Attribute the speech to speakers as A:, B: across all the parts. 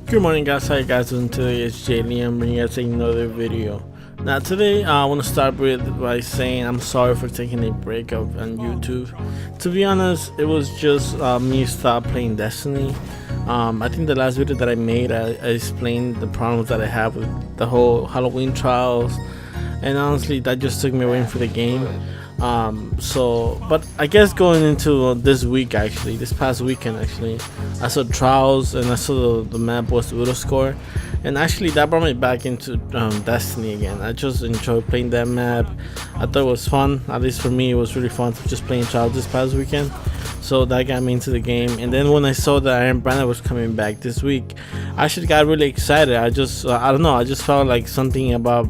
A: Good morning, guys. How you guys doing today? It's Jay Liam bringing us another video. Now today I want to start with by saying I'm sorry for taking a break on YouTube. To be honest, it was just me stop playing Destiny. I think the last video that I made, I explained the problems that I have with the whole Halloween trials, and honestly, that just took me away from the game. But I guess going into this week, actually, this past weekend, actually, I saw trials and I saw the map was the Widow score, and actually that brought me back into Destiny again. I just enjoyed playing that map. I thought it was fun. At least for me, it was really fun to just playing trials this past weekend. So that got me into the game, and then when I saw that Iron Banner was coming back this week, I actually got really excited. I don't know, I just felt like something about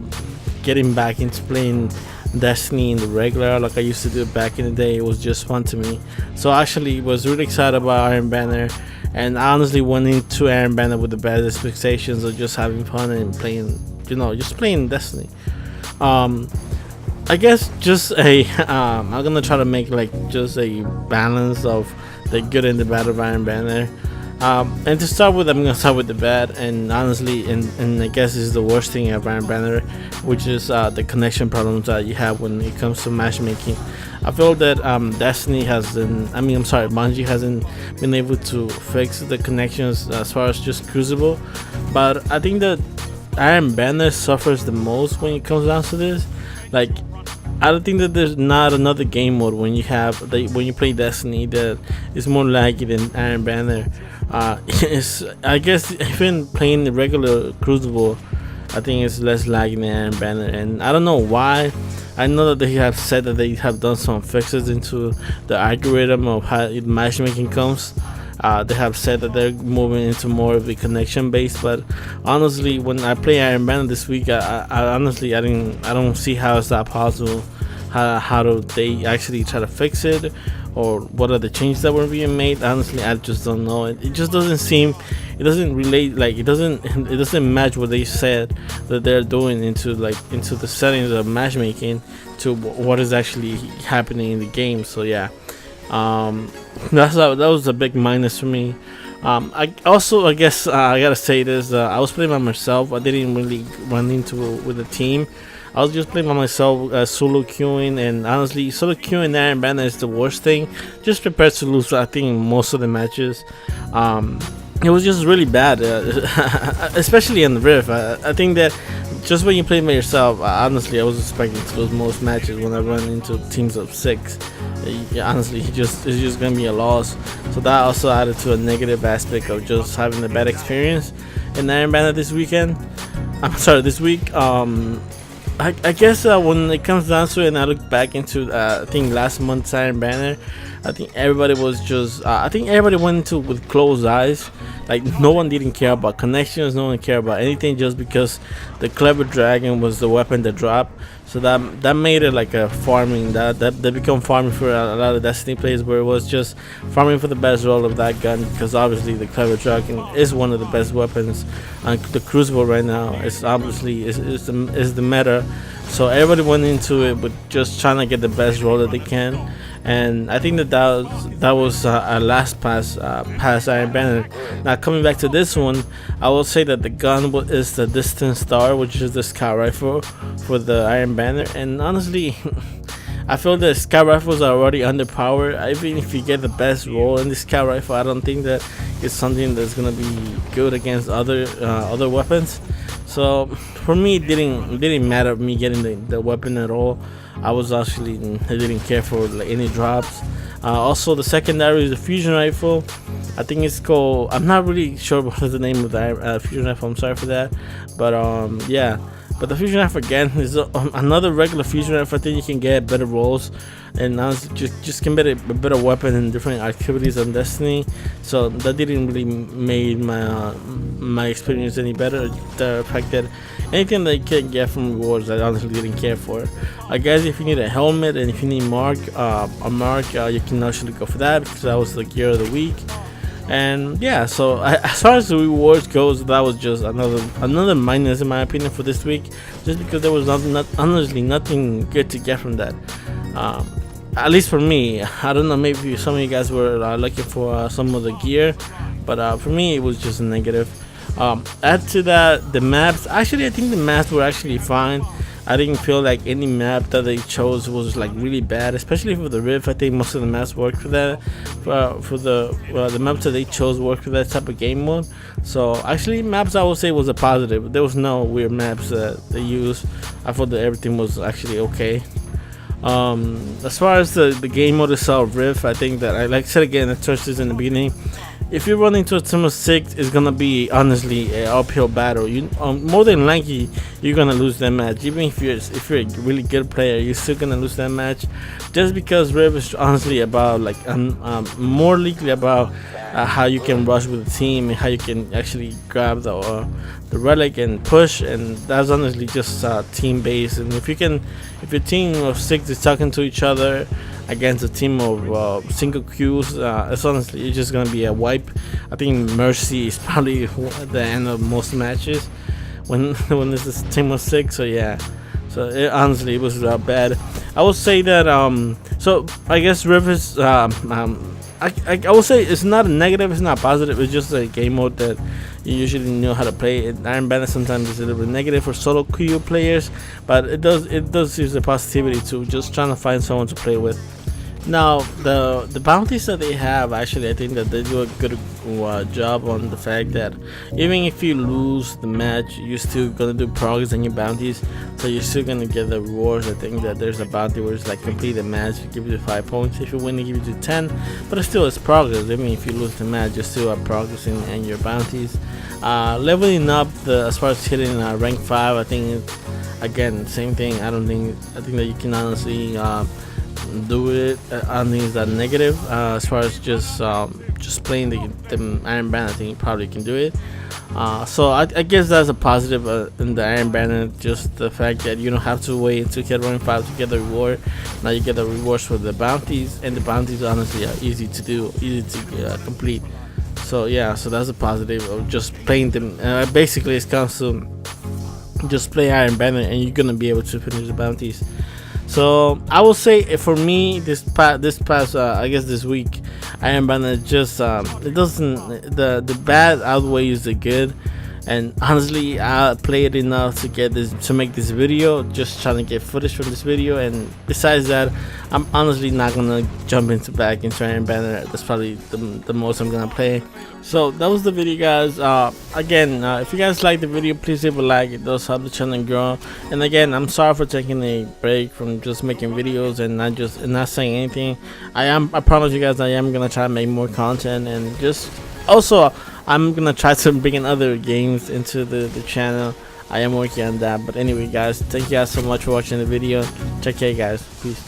A: getting back into playing Destiny in the regular like I used to do back in the day. It was just fun to me. So I actually was really excited about Iron Banner, and I honestly went into Iron Banner with the best expectations of just having fun and playing, just playing Destiny. I guess just a I'm gonna try to make like just a balance of the good and the bad of Iron Banner. And to start with, I'm gonna start with the bad, and honestly, and I guess is the worst thing of Iron Banner, which is the connection problems that you have when it comes to matchmaking. I feel that Destiny hasn't, I'm sorry, Bungie hasn't been able to fix the connections as far as just Crucible, but I think that Iron Banner suffers the most when it comes down to this. Like, I don't think that there's not another game mode when when you play Destiny that is more laggy than Iron Banner. I guess even playing the regular Crucible, I think it's less laggy than Iron Banner, and I don't know why. I know that they have said that they have done some fixes into the algorithm of how matchmaking comes. They have said that they're moving into more of the connection base, but honestly, when I play Iron Banner this week, I honestly I don't see how is that possible. How do they actually try to fix it, or what are the changes that were being made? Honestly, I just don't know. It just doesn't seem, it doesn't relate, like it doesn't match what they said that they're doing into the settings of matchmaking to what is actually happening in the game. So yeah, that was a big minus for me. I guess I gotta say this. I was playing by myself. I didn't really run into with a team. I was just playing by myself, solo queuing, and honestly, solo queuing Iron Banner is the worst thing. Just prepared to lose, I think, most of the matches. It was just really bad, especially in the Rift. I think that just when you play by yourself, honestly, I was expecting to lose most matches when I run into teams of 6. Honestly, it's just gonna be a loss. So that also added to a negative aspect of just having a bad experience in Iron Banner this weekend. I'm sorry, this week. I guess when it comes down to it, and I look back into I think last month's Iron Banner, I think everybody was just I think everybody went into with closed eyes. Like, no one didn't care about connections, no one cared about anything, just because the Clever Dragon was the weapon that dropped. So that made it like a farming, that become farming for a lot of Destiny players, where it was just farming for the best roll of that gun, because obviously the Clever Dragon is one of the best weapons on the Crucible right now. It's obviously is the meta, so everybody went into it with just trying to get the best roll that they can. And I think that was our last pass Iron Banner. Now coming back to this one, I will say that the gun is the Distant Star, which is the scout rifle for the Iron Banner. And honestly, I feel that scout rifles are already underpowered. Even if you get the best roll in the scout rifle, I don't think that it's something that's gonna be good against other weapons. So for me, it didn't matter me getting the weapon at all. I didn't care for like any drops. Also, the secondary is the fusion rifle. I think it's called. I'm not really sure what is the name of the fusion rifle. I'm sorry for that, but yeah. But the fusion rifle again is another regular fusion rifle. I think you can get better rolls, and just can get a better weapon in different activities on Destiny. So that didn't really made my experience any better. The fact that anything that you can get from rewards, I honestly didn't care for. I guess if you need a helmet and if you need a mark, you can actually go for that, because that was the gear of the week. And yeah, so as far as the rewards goes, that was just another minus in my opinion for this week, just because there was honestly nothing good to get from that. At least for me, I don't know, maybe some of you guys were looking for some of the gear, But for me, it was just a negative. Add to that the maps. Actually, I think the maps were actually fine. I didn't feel like any map that they chose was like really bad, especially for the Rift. I think most of the maps work for that. For the maps that they chose work for that type of game mode. So actually, maps I would say was a positive. There was no weird maps that they used. I thought that everything was actually okay. As far as the game mode itself, Rift, I think that I like said again, I touched this in the beginning. If you run into a team of 6, it's gonna be honestly an uphill battle. You more than likely you're gonna lose that match. Even if you're a really good player, you're still gonna lose that match, just because Riv is honestly about like more likely about how you can rush with the team and how you can actually grab the relic and push, and that's honestly just team based. And if your team of 6 is talking to each other against a team of single queues, it's just gonna be a wipe. I think Mercy is probably at the end of most matches when it's a team of 6. So yeah, honestly it was bad. I would say that so I guess Rivers I would say it's not a negative, it's not positive, it's just a game mode that you usually know how to play. Iron Banner sometimes is a little bit negative for solo queue players, but it does use the positivity to just trying to find someone to play with. Now the bounties that they have, actually I think that they do a good job on the fact that even if you lose the match, you're still gonna do progress on your bounties, so you're still gonna get the rewards. I think that there's a bounty where it's like complete the match, give you 5 points. If you win, it gives you 10, but it's progress. I mean, if you lose the match, you're still progressing in your bounties. Leveling up as far as hitting rank 5, I think again same thing. I think that you can honestly do it. I don't think it's that negative. As far as just playing the Iron Banner, I think you probably can do it. So I guess that's a positive in the Iron Banner, just the fact that you don't have to wait until you get rank 5 to get the reward. Now you get the rewards for the bounties, and the bounties honestly are easy to do, easy to complete. So yeah, so that's a positive of just playing them. Basically, it comes to just play Iron Banner, and you're gonna be able to finish the bounties. So I will say for me, this past I guess this week, Iron Banner just it doesn't, the bad outweighs the good. And honestly, I played enough to make this video, just trying to get footage from this video. And besides that, I'm honestly not gonna jump back into Iron Banner. That's probably the most I'm gonna play. So that was the video, guys. Again, if you guys like the video, please leave a like. It does help the channel grow. And again, I'm sorry for taking a break from just making videos and not saying anything. I promise you guys, I am gonna try to make more content, and just also I'm gonna try to bring in other games into the channel. I am working on that. But anyway, guys, thank you guys so much for watching the video. Take care, guys. Peace.